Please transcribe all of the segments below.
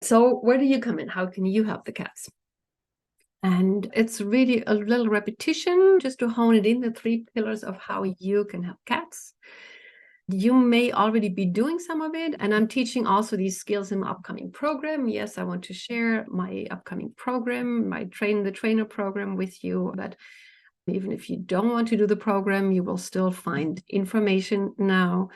So where do you come in? How can you help the cats? And it's really a little repetition just to hone it in, the 3 pillars of how you can help cats. You may already be doing some of it, and I'm teaching also these skills in my upcoming program. Yes, I want to share my upcoming program, my Train the Trainer program with you. But even if you don't want to do the program, you will still find information now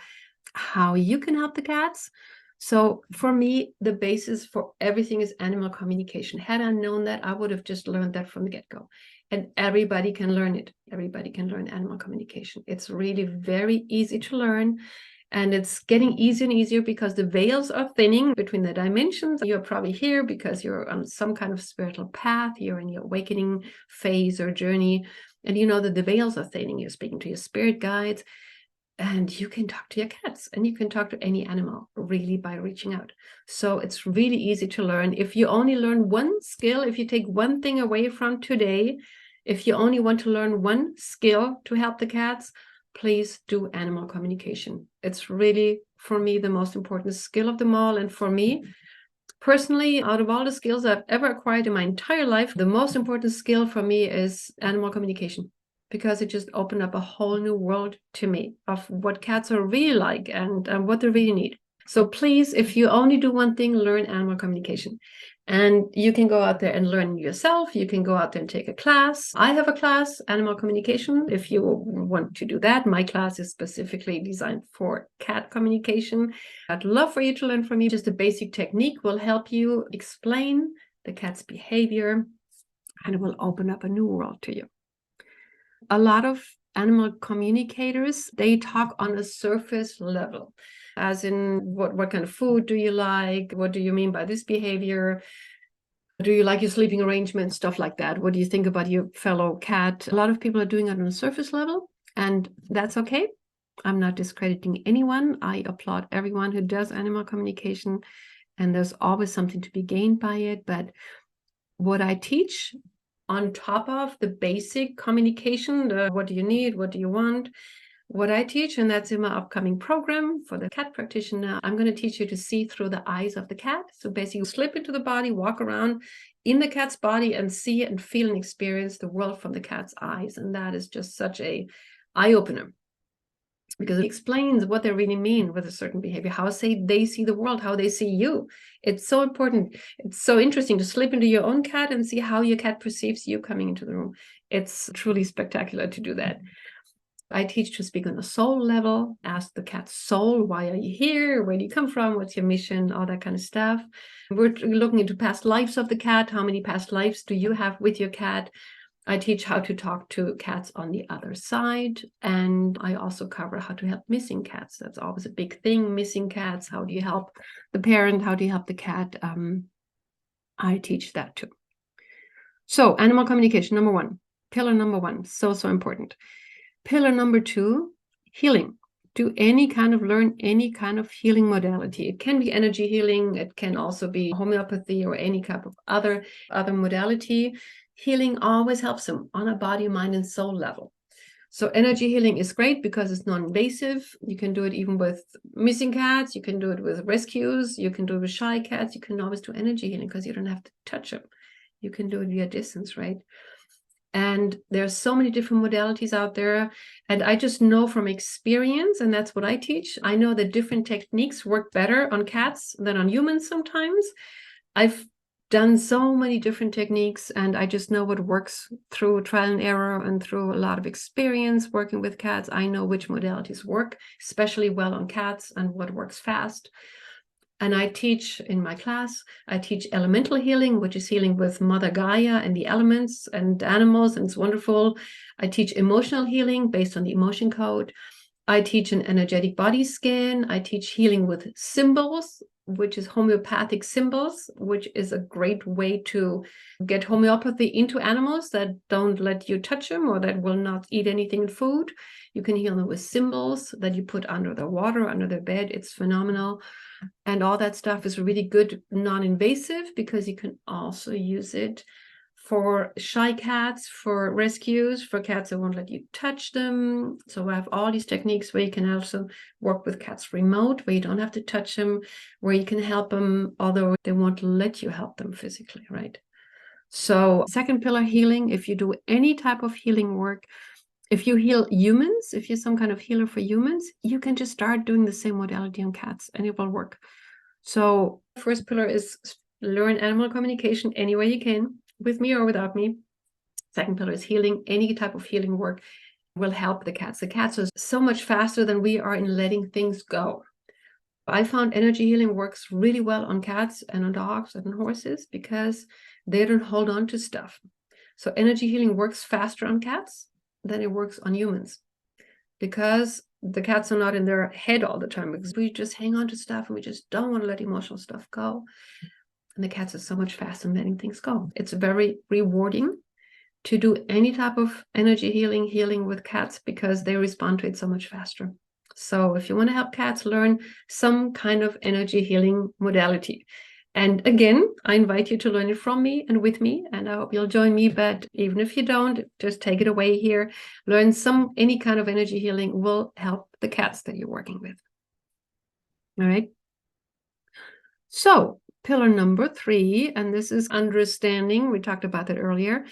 how you can help the cats. So for me, the basis for everything is animal communication. Had I known that, I would have just learned that from the get-go. And everybody can learn it. Everybody can learn animal communication. It's really very easy to learn. And it's getting easier and easier because the veils are thinning between the dimensions. You're probably here because you're on some kind of spiritual path. You're in your awakening phase or journey. And you know that the veils are thinning. You're speaking to your spirit guides. And you can talk to your cats, and you can talk to any animal really by reaching out. So it's really easy to learn. If you only learn one skill, if you take one thing away from today, if you only want to learn one skill to help the cats, please do animal communication. It's really, for me, the most important skill of them all. And for me, personally, out of all the skills I've ever acquired in my entire life, the most important skill for me is animal communication, because it just opened up a whole new world to me of what cats are really like and what they really need. So please, if you only do one thing, learn animal communication. And you can go out there and learn yourself. You can go out there and take a class. I have a class, animal communication. If you want to do that, my class is specifically designed for cat communication. I'd love for you to learn from me. Just a basic technique will help you explain the cat's behavior, and it will open up a new world to you. A lot of animal communicators, they talk on a surface level, as in what kind of food do you like? What do you mean by this behavior? Do you like your sleeping arrangement? Stuff like that. What do you think about your fellow cat? A lot of people are doing it on a surface level, and that's okay. I'm not discrediting anyone. I applaud everyone who does animal communication, and there's always something to be gained by it. But what I teach, on top of the basic communication, what do you need, what do you want, what I teach, and that's in my upcoming program for the cat practitioner, I'm going to teach you to see through the eyes of the cat. So basically slip into the body, walk around in the cat's body and see and feel and experience the world from the cat's eyes. And that is just such a eye-opener, because it explains what they really mean with a certain behavior, how they see the world, how they see you. It's so important. It's so interesting to slip into your own cat and see how your cat perceives you coming into the room. It's truly spectacular to do that. I teach to speak on a soul level, ask the cat's soul, why are you here? Where do you come from? What's your mission? All that kind of stuff. We're looking into past lives of the cat. How many past lives do you have with your cat? I teach how to talk to cats on the other side, and I also cover how to help missing cats. That's always a big thing, missing cats. How do you help the parent? How do you help the cat? I teach that too. So animal communication, number one, pillar number one, so important. Pillar number two, healing. Learn any kind of healing modality. It can be energy healing. It can also be homeopathy or any type of other modality. Healing always helps them on a body, mind, and soul level. So energy healing is great because it's non-invasive. You can do it even with missing cats. You can do it with rescues. You can do it with shy cats. You can always do energy healing because you don't have to touch them. You can do it via distance, right? And there's so many different modalities out there. And I just know from experience, and that's what I teach, I know that different techniques work better on cats than on humans sometimes. I've done so many different techniques, and I just know what works through trial and error and through a lot of experience working with cats. I know which modalities work especially well on cats and what works fast. And I teach in my class, I teach elemental healing, which is healing with Mother Gaia and the elements and animals, and it's wonderful. I teach emotional healing based on the emotion code. I teach an energetic body scan. I teach healing with symbols, which is homeopathic symbols, which is a great way to get homeopathy into animals that don't let you touch them or that will not eat anything in food. You can heal them with symbols that you put under the water, under their bed. It's phenomenal. And all that stuff is really good, non-invasive, because you can also use it for shy cats, for rescues, for cats that won't let you touch them. So I have all these techniques where you can also work with cats remote, where you don't have to touch them, where you can help them, although they won't let you help them physically, right? So second pillar, healing. If you do any type of healing work, if you heal humans, if you're some kind of healer for humans, you can just start doing the same modality on cats and it will work. So first pillar is learn animal communication any way you can, with me or without me. Second pillar is healing. Any type of healing work will help the cats. The cats are so much faster than we are in letting things go. I found energy healing works really well on cats and on dogs and on horses because they don't hold on to stuff. So energy healing works faster on cats than it works on humans because the cats are not in their head all the time, because we just hang on to stuff and we just don't want to let emotional stuff go. And the cats are so much faster in letting things go. It's very rewarding to do any type of energy healing with cats because they respond to it so much faster. So if you want to help cats, learn some kind of energy healing modality. And again, I invite you to learn it from me and with me, and I hope you'll join me. But even if you don't, just take it away here. Learn any kind of energy healing will help the cats that you're working with. All right. So pillar number 3, and this is understanding. We talked about that earlier,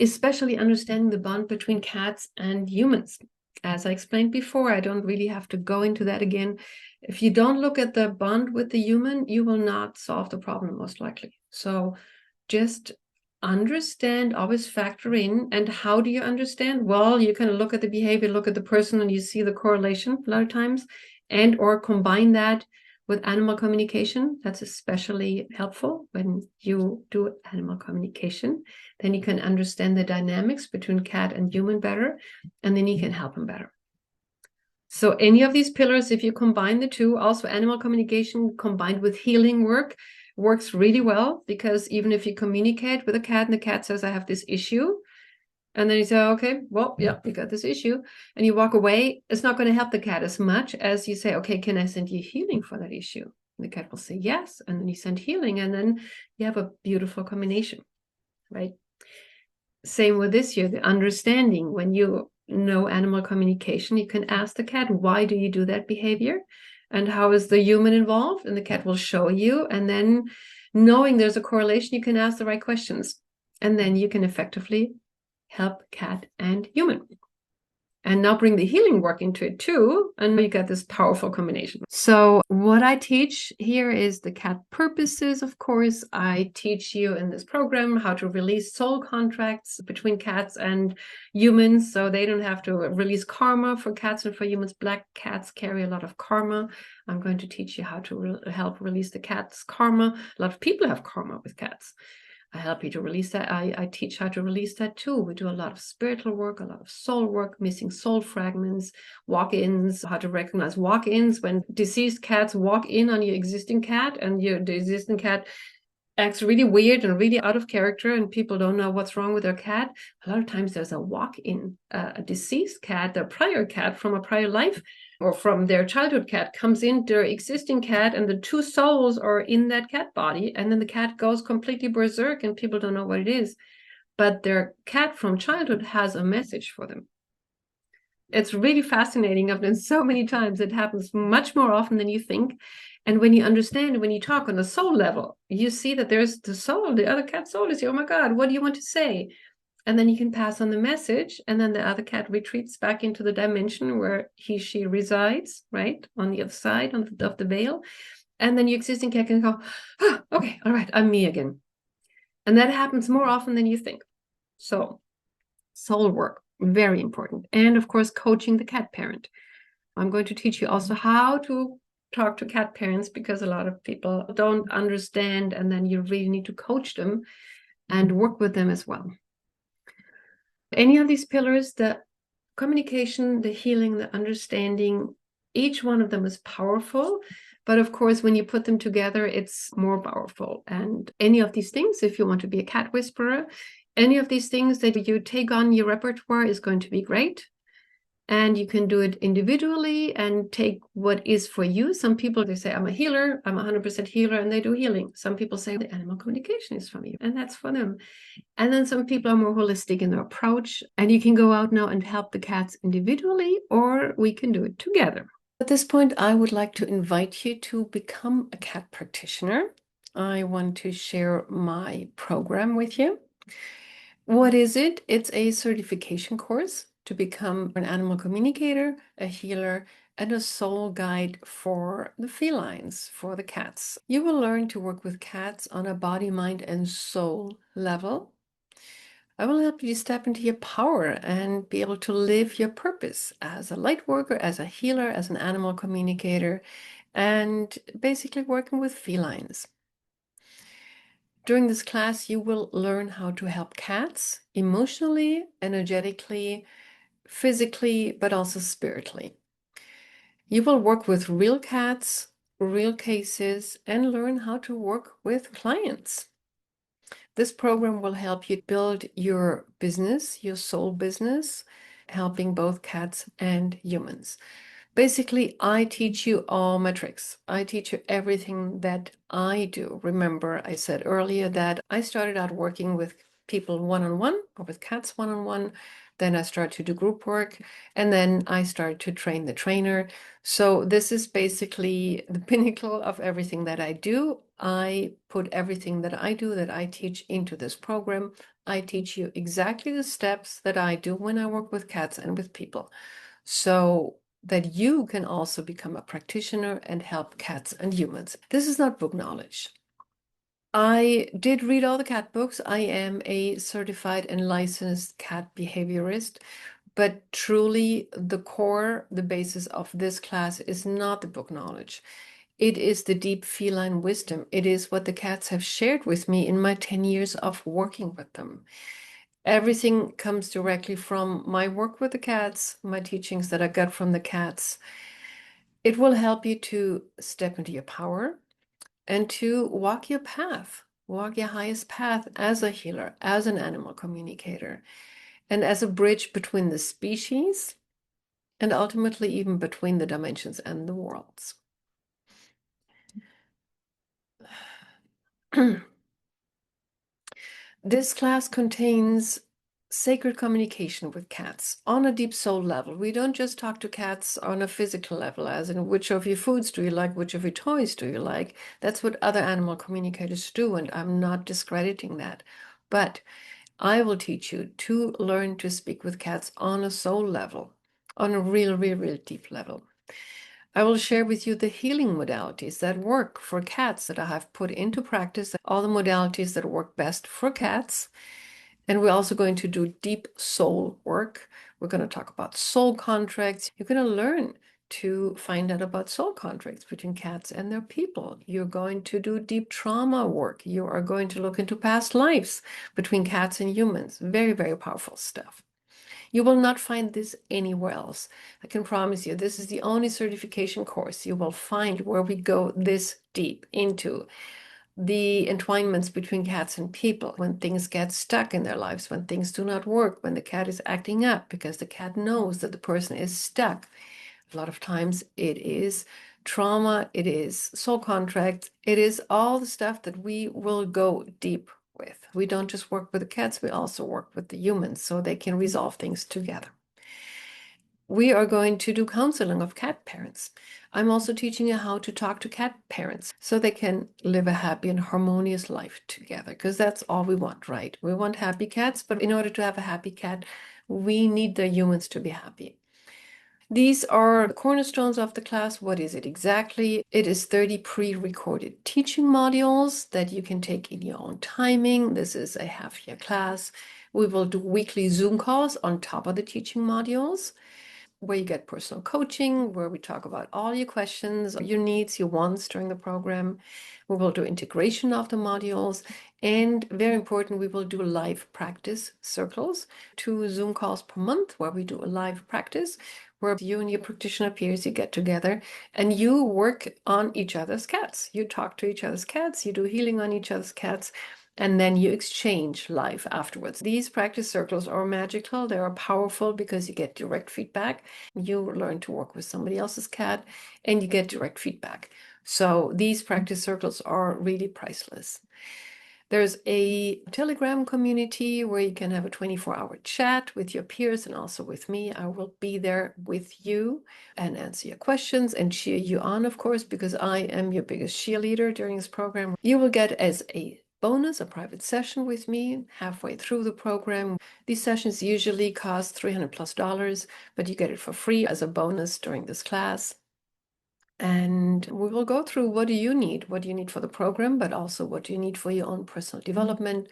especially understanding the bond between cats and humans. As I explained before, I don't really have to go into that again. If you don't look at the bond with the human, you will not solve the problem, most likely. So just understand, always factor in. And how do you understand? Well, you can look at the behavior, look at the person, and you see the correlation a lot of times, and or combine that with animal communication. That's especially helpful when you do animal communication. Then you can understand the dynamics between cat and human better, and then you can help them better. So any of these pillars, if you combine the two, also animal communication combined with healing work, works really well, because even if you communicate with a cat and the cat says, I have this issue, and then you say, okay, well, yeah, you got this issue, and you walk away, it's not going to help the cat as much as you say, okay, can I send you healing for that issue? And the cat will say yes, and then you send healing, and then you have a beautiful combination, right? Same with this here, the understanding. When you know animal communication, you can ask the cat, why do you do that behavior? And how is the human involved? And the cat will show you. And then knowing there's a correlation, you can ask the right questions. And then you can effectively help cat and human. And now bring the healing work into it too, and you get this powerful combination. So what I teach here is the cat purposes, of course. I teach you in this program how to release soul contracts between cats and humans, so they don't have to release karma for cats and for humans. Black cats carry a lot of karma. I'm going to teach you how to help release the cat's karma. A lot of people have karma with cats. I help you to release that. I teach how to release that too. We do a lot of spiritual work, a lot of soul work, missing soul fragments, walk-ins, how to recognize walk-ins when deceased cats walk in on your existing cat, and the existing cat acts really weird and really out of character, and people don't know what's wrong with their cat. A lot of times there's a walk-in, a deceased cat, a prior cat from a prior life, or from their childhood cat comes in their existing cat, and the two souls are in that cat body, and then the cat goes completely berserk and people don't know what it is, but their cat from childhood has a message for them. It's really fascinating. I've done so many times. It happens much more often than you think. And when you understand, when you talk on a soul level, you see that there's the soul, the other cat soul is, oh my God, what do you want to say? And then you can pass on the message, and then the other cat retreats back into the dimension where she resides, right? On the other side of the veil. And then your existing cat can go, oh, okay, all right, I'm me again. And that happens more often than you think. So soul work, very important. And of course, coaching the cat parent. I'm going to teach you also how to talk to cat parents, because a lot of people don't understand, and then you really need to coach them and work with them as well. Any of these pillars, the communication, the healing, the understanding, each one of them is powerful. But of course, when you put them together, it's more powerful. And any of these things, if you want to be a cat whisperer, any of these things that you take on your repertoire is going to be great. And you can do it individually and take what is for you. Some people, they say, I'm a healer, I'm 100% healer, and they do healing. Some people say the animal communication is from you, and that's for them. And then some people are more holistic in their approach, and you can go out now and help the cats individually, or we can do it together. At this point, I would like to invite you to become a cat practitioner. I want to share my program with you. What is it? It's a certification course to become an animal communicator, a healer, and a soul guide for the felines, for the cats. You will learn to work with cats on a body, mind, and soul level. I will help you step into your power and be able to live your purpose as a light worker, as a healer, as an animal communicator, and basically working with felines. During this class, you will learn how to help cats emotionally, energetically, physically, but also spiritually. You will work with real cats, real cases, and learn how to work with clients. This program will help you build your business, your soul business, helping both cats and humans. Basically, I teach you all my tricks. I teach you everything that I do. Remember, I said earlier that I started out working with people one-on-one or with cats one-on-one. Then I started to do group work, and then I started to train the trainer. So this is basically the pinnacle of everything that I do. I put everything that I do, that I teach, into this program. I teach you exactly the steps that I do when I work with cats and with people, so that you can also become a practitioner and help cats and humans. This is not book knowledge. I did read all the cat books. I am a certified and licensed cat behaviorist, but truly the core, the basis of this class is not the book knowledge. It is the deep feline wisdom. It is what the cats have shared with me in my 10 years of working with them. Everything comes directly from my work with the cats, my teachings that I got from the cats. It will help you to step into your power and to walk your path, walk your highest path as a healer, as an animal communicator, and as a bridge between the species and ultimately even between the dimensions and the worlds. This class contains sacred communication with cats on a deep soul level. We don't just talk to cats on a physical level, as in which of your foods do you like, which of your toys do you like. That's what other animal communicators do, and I'm not discrediting that. But I will teach you to learn to speak with cats on a soul level, on a real deep level. I will share with you the healing modalities that work for cats that I have put into practice, all the modalities that work best for cats. And we're also going to do deep soul work. We're going to talk about soul contracts. You're going to learn to find out about soul contracts between cats and their people. You're going to do deep trauma work. You are going to look into past lives between cats and humans. Very powerful stuff. You will not find this anywhere else. I can promise you, this is the only certification course you will find where we go this deep into the entwinements between cats and people, when things get stuck in their lives, when things do not work, when the cat is acting up because the cat knows that the person is stuck. A lot of times it is trauma, it is soul contracts, it is all the stuff that we will go deep with. We don't just work with the cats, we also work with the humans so they can resolve things together. We are going to do counseling of cat parents. I'm also teaching you how to talk to cat parents so they can live a happy and harmonious life together, because that's all we want, right? We want happy cats, but in order to have a happy cat, we need the humans to be happy. These are the cornerstones of the class. What is it exactly? It is 30 pre-recorded teaching modules that you can take in your own timing. This is a half-year class. We will do weekly Zoom calls on top of the teaching modules, where you get personal coaching, where we talk about all your questions, your needs, your wants during the program. We will do integration of the modules. And very important, we will do live practice circles, 2 Zoom calls per month, where we do a live practice, where you and your practitioner peers, you get together and you work on each other's cats. You talk to each other's cats, you do healing on each other's cats. and then you exchange live afterwards. These practice circles are magical. They are powerful because you get direct feedback. You learn to work with somebody else's cat and you get direct feedback. So these practice circles are really priceless. There's a Telegram community where you can have a 24-hour chat with your peers and also with me. I will be there with you and answer your questions and cheer you on, of course, because I am your biggest cheerleader during this program. You will get as a bonus a private session with me halfway through the program. These sessions usually cost $300+, but you get it for free as a bonus during this class. And we will go through what do you need? What do you need for the program, but also what do you need for your own personal development?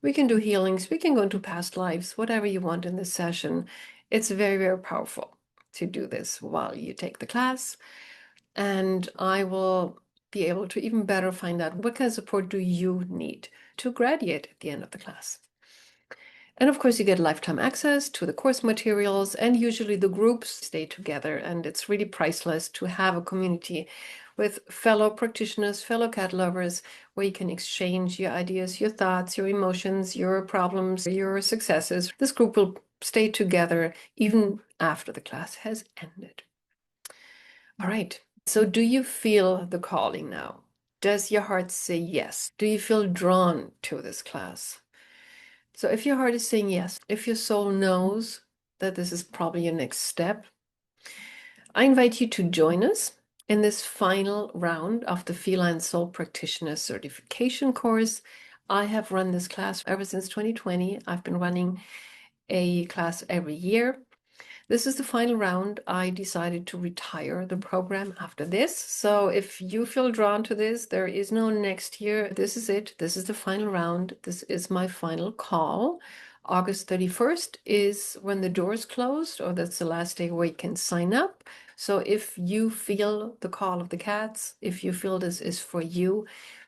We can do healings. We can go into past lives, whatever you want in this session. It's very, very powerful to do this while you take the class. And I will be able to even better find out what kind of support do you need to graduate at the end of the class. And of course, you get lifetime access to the course materials, and usually the groups stay together. And it's really priceless to have a community with fellow practitioners, fellow cat lovers, where you can exchange your ideas, your thoughts, your emotions, your problems, your successes. This group will stay together even after the class has ended. All right. So do you feel the calling now? Does your heart say yes? Do you feel drawn to this class? So if your heart is saying yes, if your soul knows that this is probably your next step, I invite you to join us in this final round of the Feline Soul Practitioner certification course. I have run this class ever since 2020. I've been running a class every year. This is the final round. I decided to retire the program after this. So if you feel drawn to this, there is no next year. This is it. This is the final round. This is my final call. August 31st is when the doors closed, or that's the last day where you can sign up. So if you feel the call of the cats, if you feel this is for you,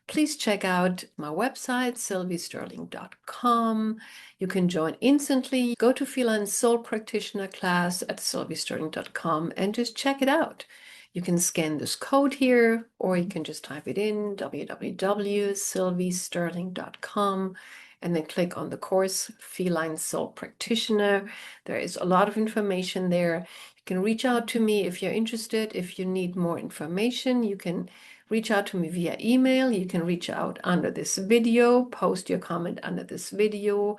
please check out my website, sylviesterling.com. You can join instantly. Go to Feline Soul Practitioner class at sylviesterling.com and just check it out. You can scan this code here, or you can just type it in, www.sylviesterling.com, and then click on the course, Feline Soul Practitioner. There is a lot of information there. You can reach out to me if you're interested. If you need more information, you can reach out to me via email. You can reach out under this video, post your comment under this video.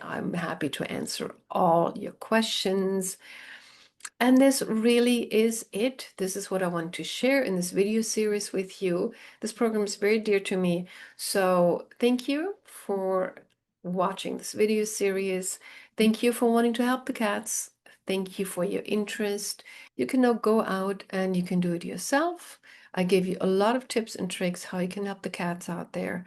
I'm happy to answer all your questions. And this really is it. This is what I want to share in this video series with you. This program is very dear to me. So thank you for watching this video series. Thank you for wanting to help the cats. Thank you for your interest. You can now go out and you can do it yourself. I gave you a lot of tips and tricks how you can help the cats out there.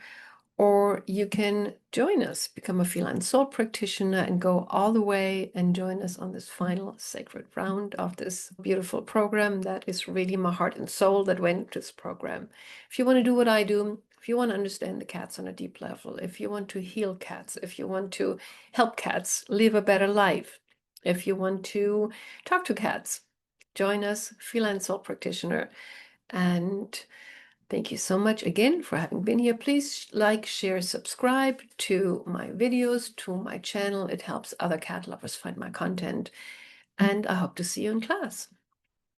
Or you can join us, become a Feline Soul Practitioner, and go all the way and join us on this final sacred round of this beautiful program. That is really my heart and soul that went into this program. If you want to do what I do, if you want to understand the cats on a deep level, if you want to heal cats, if you want to help cats live a better life, if you want to talk to cats, join us, Feline Soul Practitioner. And thank you so much again for having been here. Please like, share, subscribe to my videos, to my channel. It helps other cat lovers find my content. And I hope to see you in class.